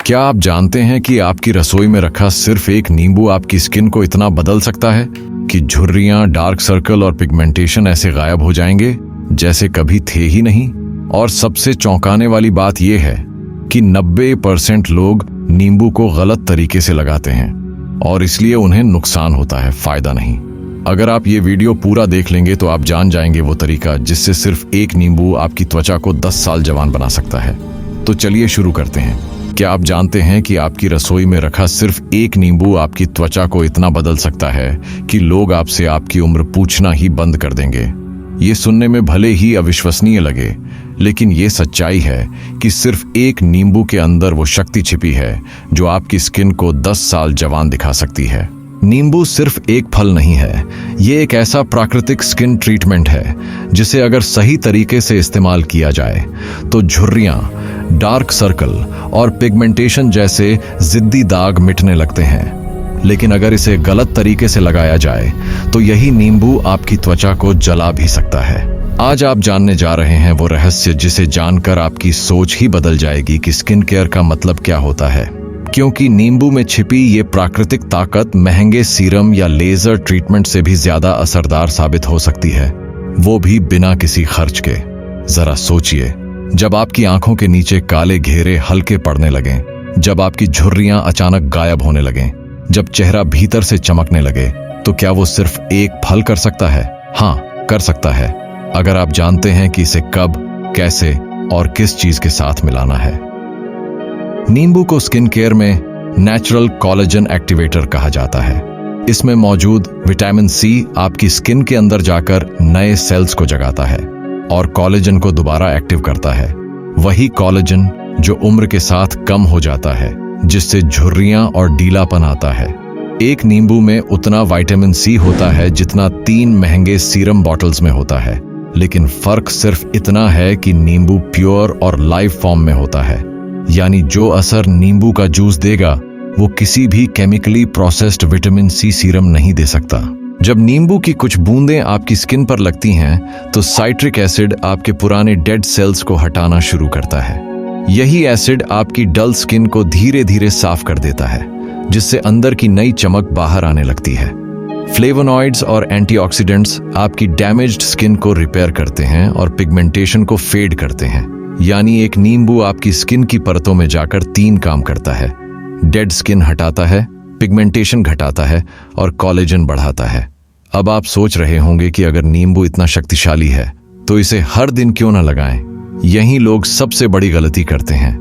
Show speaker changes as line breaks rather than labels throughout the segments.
क्या आप जानते हैं कि आपकी रसोई में रखा सिर्फ एक नींबू आपकी स्किन को इतना बदल सकता है कि झुर्रियां, डार्क सर्कल और पिगमेंटेशन ऐसे गायब हो जाएंगे जैसे कभी थे ही नहीं। और सबसे चौंकाने वाली बात यह है कि 90% लोग नींबू को गलत तरीके से लगाते हैं और इसलिए उन्हें नुकसान होता है, फायदा नहीं। अगर आप ये वीडियो पूरा देख लेंगे तो आप जान जाएंगे वो तरीका जिससे सिर्फ एक नींबू आपकी त्वचा को 10 साल जवान बना सकता है। तो चलिए शुरू करते हैं। क्या आप जानते हैं कि आपकी रसोई में रखा सिर्फ एक नींबू आपकी त्वचा को इतना बदल सकता है कि लोग आपसे आपकी उम्र पूछना ही बंद कर देंगे। ये सुनने में भले ही अविश्वसनीय लगे, लेकिन ये सच्चाई है कि सिर्फ एक नींबू के अंदर वो शक्ति छिपी है जो आपकी स्किन को 10 साल जवान दिखा सकती है। नींबू सिर्फ एक फल नहीं है, ये एक ऐसा प्राकृतिक स्किन ट्रीटमेंट है जिसे अगर सही तरीके से इस्तेमाल किया जाए तो झुर्रियां, डार्क सर्कल और पिगमेंटेशन जैसे जिद्दी दाग मिटने लगते हैं। लेकिन अगर इसे गलत तरीके से लगाया जाए तो यही नींबू आपकी त्वचा को जला भी सकता है। आज आप जानने जा रहे हैं वो रहस्य जिसे जानकर आपकी सोच ही बदल जाएगी कि स्किन केयर का मतलब क्या होता है। क्योंकि नींबू में छिपी ये प्राकृतिक ताकत महंगे सीरम या लेजर ट्रीटमेंट से भी ज्यादा असरदार साबित हो सकती है, वो भी बिना किसी खर्च के। जरा सोचिए, जब आपकी आंखों के नीचे काले घेरे हल्के पड़ने लगें, जब आपकी झुर्रियां अचानक गायब होने लगें, जब चेहरा भीतर से चमकने लगे, तो क्या वो सिर्फ एक फल कर सकता है? हाँ, कर सकता है, अगर आप जानते हैं कि इसे कब, कैसे और किस चीज के साथ मिलाना है। नींबू को स्किन केयर में नेचुरल कोलेजन एक्टिवेटर कहा जाता है। इसमें मौजूद विटामिन सी आपकी स्किन के अंदर जाकर नए सेल्स को जगाता है और कोलेजन को दोबारा एक्टिव करता है। वही कोलेजन जो उम्र के साथ कम हो जाता है, जिससे झुर्रियां और ढीलापन आता है। एक नींबू में उतना विटामिन सी होता है जितना 3 महंगे सीरम बॉटल्स में होता है, लेकिन फर्क सिर्फ इतना है कि नींबू प्योर और लाइव फॉर्म में होता है। यानी जो असर नींबू का जूस देगा वो किसी भी chemically processed vitamin C serum नहीं दे सकता। जब नींबू की कुछ बूंदें आपकी स्किन पर लगती हैं तो साइट्रिक एसिड आपके पुराने डेड सेल्स को हटाना शुरू करता है। यही एसिड आपकी डल स्किन को धीरे धीरे साफ कर देता है, जिससे अंदर की नई चमक बाहर आने लगती है। फ्लेवोनॉइड्स और एंटीऑक्सीडेंट्स आपकी डैमेज्ड स्किन को रिपेयर करते हैं और पिगमेंटेशन को फेड करते हैं। यानी एक नींबू आपकी स्किन की परतों में जाकर 3 काम करता है। डेड स्किन हटाता है, पिगमेंटेशन घटाता है और कोलेजन बढ़ाता है। अब आप सोच रहे होंगे कि अगर नींबू इतना शक्तिशाली है तो इसे हर दिन क्यों ना लगाएं? यही लोग सबसे बड़ी गलती करते हैं।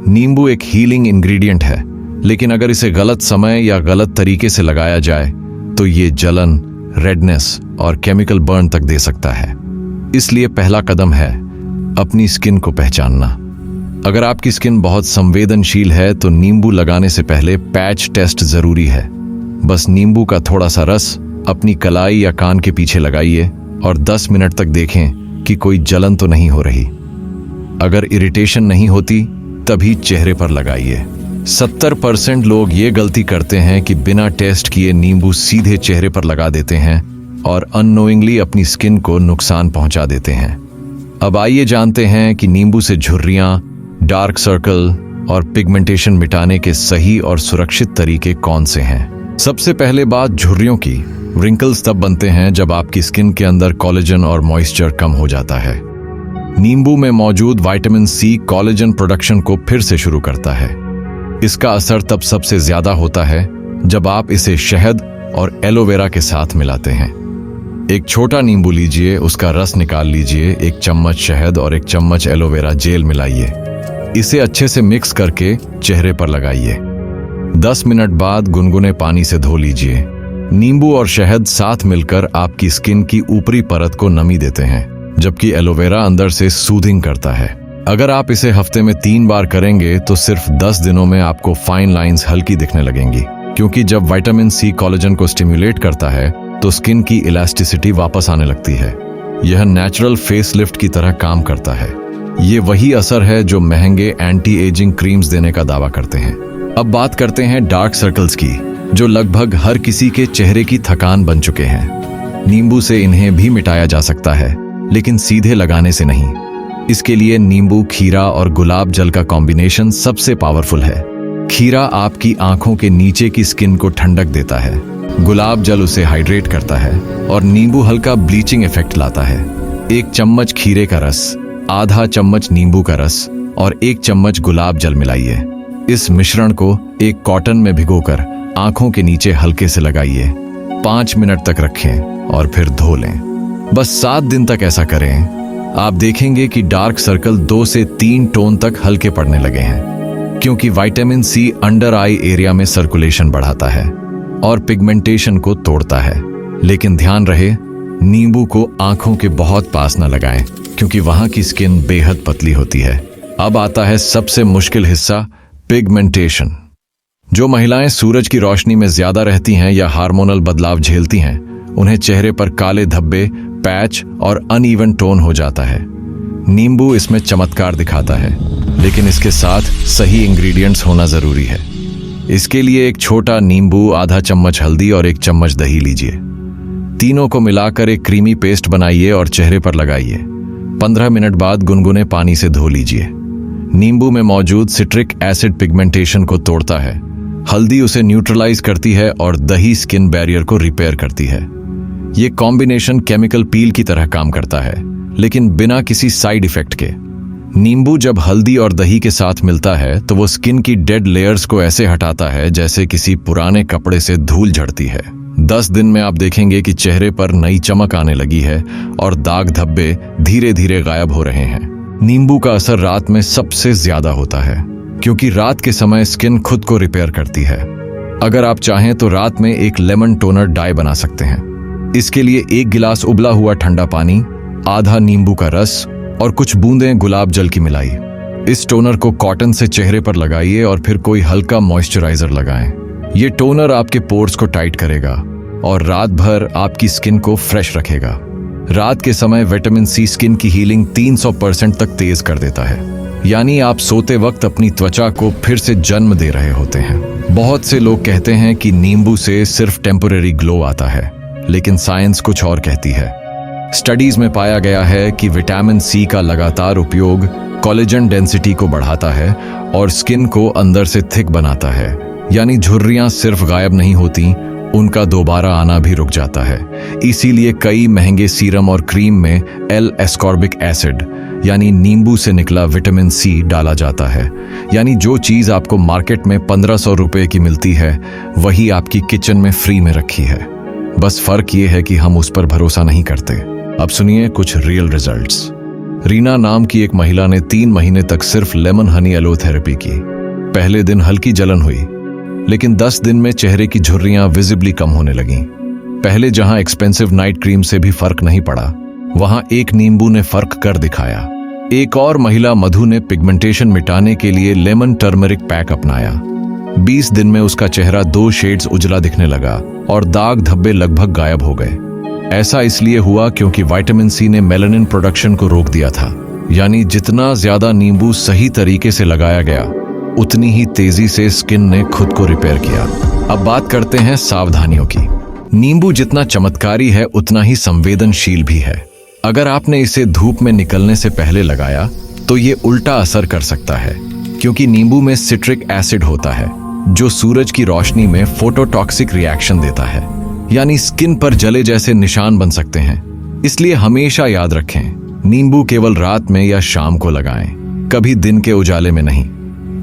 नींबू एक हीलिंग इंग्रेडिएंट है, लेकिन अगर इसे गलत समय या गलत तरीके से लगाया जाए तो ये जलन, रेडनेस और केमिकल बर्न तक दे सकता है। इसलिए पहला कदम है अपनी स्किन को पहचानना। अगर आपकी स्किन बहुत संवेदनशील है तो नींबू लगाने से पहले पैच टेस्ट जरूरी है। बस नींबू का थोड़ा सा रस अपनी कलाई या कान के पीछे लगाइए और 10 मिनट तक देखें कि कोई जलन तो नहीं हो रही। अगर इरिटेशन नहीं होती तभी चेहरे पर लगाइए। 70% लोग ये गलती करते हैं कि बिना टेस्ट किए नींबू सीधे चेहरे पर लगा देते हैं और अननोइंगली अपनी स्किन को नुकसान पहुंचा देते हैं। अब आइए जानते हैं कि नींबू से झुर्रियां, डार्क सर्कल और पिगमेंटेशन मिटाने के सही और सुरक्षित तरीके कौन से हैं। सबसे पहले बात झुर्रियों की। रिंकल्स तब बनते हैं जब आपकी स्किन के अंदर कोलेजन और मॉइस्चर कम हो जाता है। नींबू में मौजूद विटामिन सी कोलेजन प्रोडक्शन को फिर से शुरू करता है। इसका असर तब सबसे ज्यादा होता है जब आप इसे शहद और एलोवेरा के साथ मिलाते हैं। एक छोटा नींबू लीजिए, उसका रस निकाल लीजिए, 1 चम्मच शहद और 1 चम्मच एलोवेरा जेल मिलाइए। इसे अच्छे से मिक्स करके चेहरे पर लगाइए। 10 मिनट बाद गुनगुने पानी से धो लीजिए। नींबू और शहद साथ मिलकर आपकी स्किन की ऊपरी परत को नमी देते हैं, जबकि एलोवेरा अंदर से सूदिंग करता है। अगर आप इसे हफ्ते में 3 बार करेंगे तो सिर्फ 10 दिनों में आपको फाइन लाइंस हल्की दिखने लगेंगी। क्योंकि जब विटामिन सी कोलेजन को स्टिम्युलेट करता है तो स्किन की इलास्टिसिटी वापस आने लगती है। यह नेचुरल फेस लिफ्ट की तरह काम करता है। ये वही असर है जो महंगे एंटी एजिंग क्रीम्स देने का दावा करते हैं। अब बात करते हैं डार्क सर्कल्स की, जो लगभग हर किसी के चेहरे की थकान बन चुके हैं। नींबू से इन्हें भी मिटाया जा सकता है, लेकिन सीधे लगाने से नहीं। इसके लिए नींबू, खीरा और गुलाब जल का कॉम्बिनेशन सबसे पावरफुल है। खीरा आपकी आंखों के नीचे की स्किन को ठंडक देता है, गुलाब जल उसे हाइड्रेट करता है और नींबू हल्का ब्लीचिंग इफेक्ट लाता है। 1 चम्मच खीरे का रस, आधा चम्मच नींबू का रस और 1 चम्मच गुलाब जल मिलाइए। इस मिश्रण को एक कॉटन में भिगोकर आंखों के नीचे हल्के से लगाइए। 5 मिनट तक रखें और फिर धो लें। बस 7 दिन तक ऐसा करें। आप देखेंगे कि डार्क सर्कल 2 से 3 टोन तक हल्के पड़ने लगे हैं, क्योंकि vitamin C under eye area में सर्कुलेशन बढ़ाता है और पिगमेंटेशन को तोड़ता है। लेकिन ध्यान रहे, नींबू को आंखों के बहुत पास न लगाएं, क्योंकि वहां की स्किन बेहद पतली होती है। अब आता है सबसे मुश्किल हिस्सा, पिगमेंटेशन। जो महिलाएं सूरज की रोशनी में ज्यादा रहती हैं या हार्मोनल बदलाव झेलती हैं, उन्हें चेहरे पर काले धब्बे, पैच और अनइवन टोन हो जाता है। नींबू इसमें चमत्कार दिखाता है, लेकिन इसके साथ सही इंग्रेडिएंट्स होना जरूरी है। इसके लिए 1 छोटा नींबू, आधा चम्मच हल्दी और 1 चम्मच दही लीजिए। तीनों को मिलाकर एक क्रीमी पेस्ट बनाइए और चेहरे पर लगाइए। 15 मिनट बाद गुनगुने पानी से धो लीजिए। नींबू में मौजूद सिट्रिक एसिड पिगमेंटेशन को तोड़ता है, हल्दी उसे न्यूट्रलाइज करती है और दही स्किन बैरियर को रिपेयर करती है। ये कॉम्बिनेशन केमिकल पील की तरह काम करता है, लेकिन बिना किसी साइड इफेक्ट के। नींबू जब हल्दी और दही के साथ मिलता है तो वो स्किन की डेड लेयर्स को ऐसे हटाता है जैसे किसी पुराने कपड़े से धूल झड़ती है। 10 दिन में आप देखेंगे कि चेहरे पर नई चमक आने लगी है और दाग धब्बे धीरे धीरे गायब हो रहे हैं। नींबू का असर रात में सबसे ज्यादा होता है, क्योंकि रात के समय स्किन खुद को रिपेयर करती है। अगर आप चाहें तो रात में एक लेमन टोनर डाई बना सकते हैं। इसके लिए 1 गिलास उबला हुआ ठंडा पानी, आधा नींबू का रस और कुछ बूंदें गुलाब जल की मिलाई। इस टोनर को कॉटन से चेहरे पर लगाइए और फिर कोई हल्का मॉइस्चराइजर लगाएं। ये टोनर आपके पोर्स को टाइट करेगा और रात भर आपकी स्किन को फ्रेश रखेगा। रात के समय विटामिन सी स्किन की हीलिंग 300% तक तेज कर देता है, यानी आप सोते वक्त अपनी त्वचा को फिर से जन्म दे रहे होते हैं। बहुत से लोग कहते हैं कि नींबू से सिर्फ टेम्परेरी ग्लो आता है, लेकिन साइंस कुछ और कहती है। स्टडीज में पाया गया है कि विटामिन सी का लगातार उपयोग कोलेजन डेंसिटी को बढ़ाता है और स्किन को अंदर से थिक बनाता है, यानी झुर्रियां सिर्फ गायब नहीं होती, उनका दोबारा आना भी रुक जाता है। इसीलिए कई महंगे सीरम और क्रीम में एल-एस्कॉर्बिक एसिड यानी नींबू से निकला विटामिन सी डाला जाता है। यानी जो चीज आपको मार्केट में 1500 रुपए की मिलती है, वही आपकी किचन में फ्री में रखी है। बस फर्क ये है कि हम उस पर भरोसा नहीं करते। अब सुनिए कुछ रियल रिजल्ट्स। रीना नाम की एक महिला ने 3 महीने तक सिर्फ लेमन हनी एलोथेरेपी की। पहले दिन हल्की जलन हुई, लेकिन 10 दिन में चेहरे की झुर्रियां विजिबली कम होने लगीं। पहले जहां एक्सपेंसिव नाइट क्रीम से भी फर्क नहीं पड़ा, वहां एक नींबू ने फर्क कर दिखाया। एक और महिला मधु ने पिगमेंटेशन मिटाने के लिए लेमन टर्मरिक पैक अपनाया। 20 दिन में उसका चेहरा 2 शेड्स उजला दिखने लगा और दाग धब्बे लगभग गायब हो गए। ऐसा इसलिए हुआ क्योंकि विटामिन सी ने मेलानिन प्रोडक्शन को रोक दिया था। यानी जितना ज्यादा नींबू सही तरीके से लगाया गया, उतनी ही तेजी से स्किन ने खुद को रिपेयर किया। अब बात करते हैं सावधानियों की। नींबू जितना चमत्कारी है, उतना ही संवेदनशील भी है। अगर आपने इसे धूप में निकलने से पहले लगाया तो ये उल्टा असर कर सकता है, क्योंकि नींबू में सिट्रिक एसिड होता है जो सूरज की रोशनी में फोटोटॉक्सिक रिएक्शन देता है, यानी स्किन पर जले जैसे निशान बन सकते हैं। इसलिए हमेशा याद रखें, नींबू केवल रात में या शाम को लगाएं, कभी दिन के उजाले में नहीं।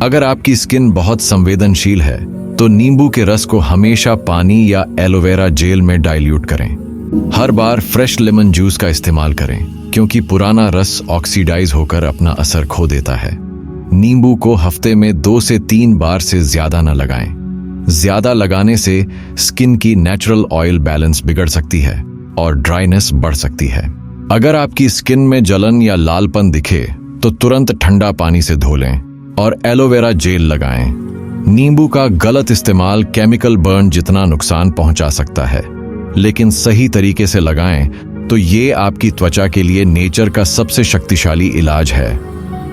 अगर आपकी स्किन बहुत संवेदनशील है तो नींबू के रस को हमेशा पानी या एलोवेरा जेल में डाइल्यूट करें। हर बार फ्रेश लेमन जूस का इस्तेमाल करें, क्योंकि पुराना रस ऑक्सीडाइज होकर अपना असर खो देता है। नींबू को हफ्ते में 2 से 3 बार से ज्यादा न लगाएं। ज्यादा लगाने से स्किन की नेचुरल ऑयल बैलेंस बिगड़ सकती है और ड्राइनेस बढ़ सकती है। अगर आपकी स्किन में जलन या लालपन दिखे तो तुरंत ठंडा पानी से धो लें और एलोवेरा जेल लगाएं। नींबू का गलत इस्तेमाल केमिकल बर्न जितना नुकसान पहुंचा सकता है, लेकिन सही तरीके से लगाएं तो ये आपकी त्वचा के लिए नेचर का सबसे शक्तिशाली इलाज है।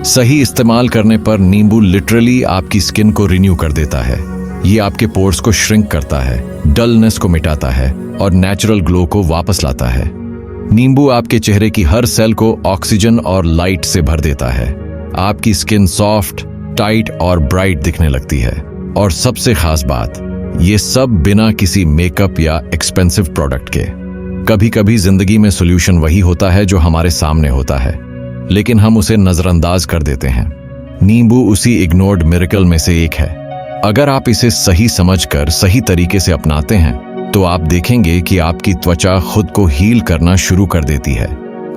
सही इस्तेमाल करने पर नींबू लिटरली आपकी स्किन को रिन्यू कर देता है। ये आपके पोर्स को श्रिंक करता है, डलनेस को मिटाता है और नेचुरल ग्लो को वापस लाता है। नींबू आपके चेहरे की हर सेल को ऑक्सीजन और लाइट से भर देता है। आपकी स्किन सॉफ्ट, टाइट और ब्राइट दिखने लगती है और सबसे खास बात, ये सब बिना किसी मेकअप या एक्सपेंसिव प्रोडक्ट के। कभी कभी जिंदगी में सॉल्यूशन वही होता है जो हमारे सामने होता है, लेकिन हम उसे नजरअंदाज कर देते हैं। नींबू उसी इग्नोर्ड मिरेकल में से एक है। अगर आप इसे सही समझकर सही तरीके से अपनाते हैं तो आप देखेंगे कि आपकी त्वचा खुद को हील करना शुरू कर देती है।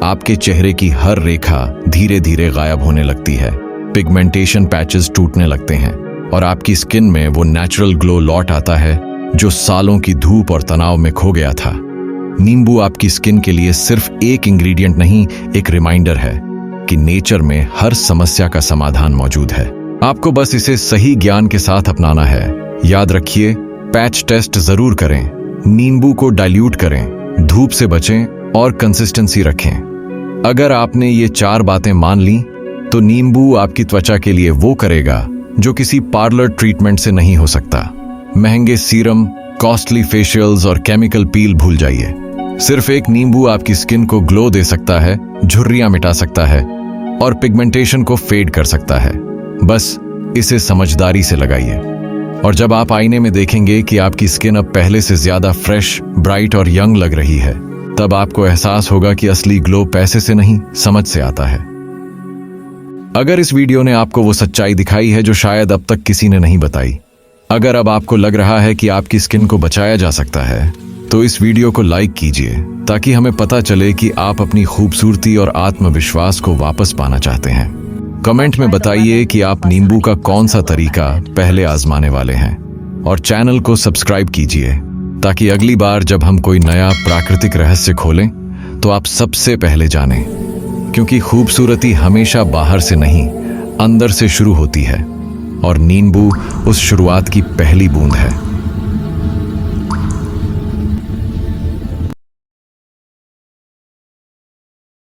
आपके चेहरे की हर रेखा धीरे धीरे गायब होने लगती है, पिगमेंटेशन पैचेस टूटने लगते हैं और आपकी स्किन में वो नेचुरल ग्लो लौट आता है जो सालों की धूप और तनाव में खो गया था। नींबू आपकी स्किन के लिए सिर्फ एक इंग्रेडिएंट नहीं, एक रिमाइंडर है कि नेचर में हर समस्या का समाधान मौजूद है। आपको बस इसे सही ज्ञान के साथ अपनाना है। याद रखिए, पैच टेस्ट जरूर करें, नींबू को डाइल्यूट करें, धूप से बचें और कंसिस्टेंसी रखें। अगर आपने ये 4 बातें मान ली तो नींबू आपकी त्वचा के लिए वो करेगा जो किसी पार्लर ट्रीटमेंट से नहीं हो सकता। महंगे सीरम, कॉस्टली फेशियल्स और केमिकल पील भूल जाइए। सिर्फ एक नींबू आपकी स्किन को ग्लो दे सकता है, झुर्रियां मिटा सकता है और पिगमेंटेशन को फेड कर सकता है। बस इसे समझदारी से लगाइए और जब आप आईने में देखेंगे कि आपकी स्किन अब पहले से ज्यादा फ्रेश, ब्राइट और यंग लग रही है, तब आपको एहसास होगा कि असली ग्लो पैसे से नहीं, समझ से आता है। अगर इस वीडियो ने आपको वो सच्चाई दिखाई है जो शायद अब तक किसी ने नहीं बताई, अगर अब आपको लग रहा है कि आपकी स्किन को बचाया जा सकता है, तो इस वीडियो को लाइक कीजिए ताकि हमें पता चले कि आप अपनी खूबसूरती और आत्मविश्वास को वापस पाना चाहते हैं। कमेंट में बताइए कि आप नींबू का कौन सा तरीका पहले आजमाने वाले हैं और चैनल को सब्सक्राइब कीजिए ताकि अगली बार जब हम कोई नया प्राकृतिक रहस्य खोलें तो आप सबसे पहले जानें, क्योंकि खूबसूरती हमेशा बाहर से नहीं, अंदर से शुरू होती है और नींबू उस शुरुआत की पहली बूंद है।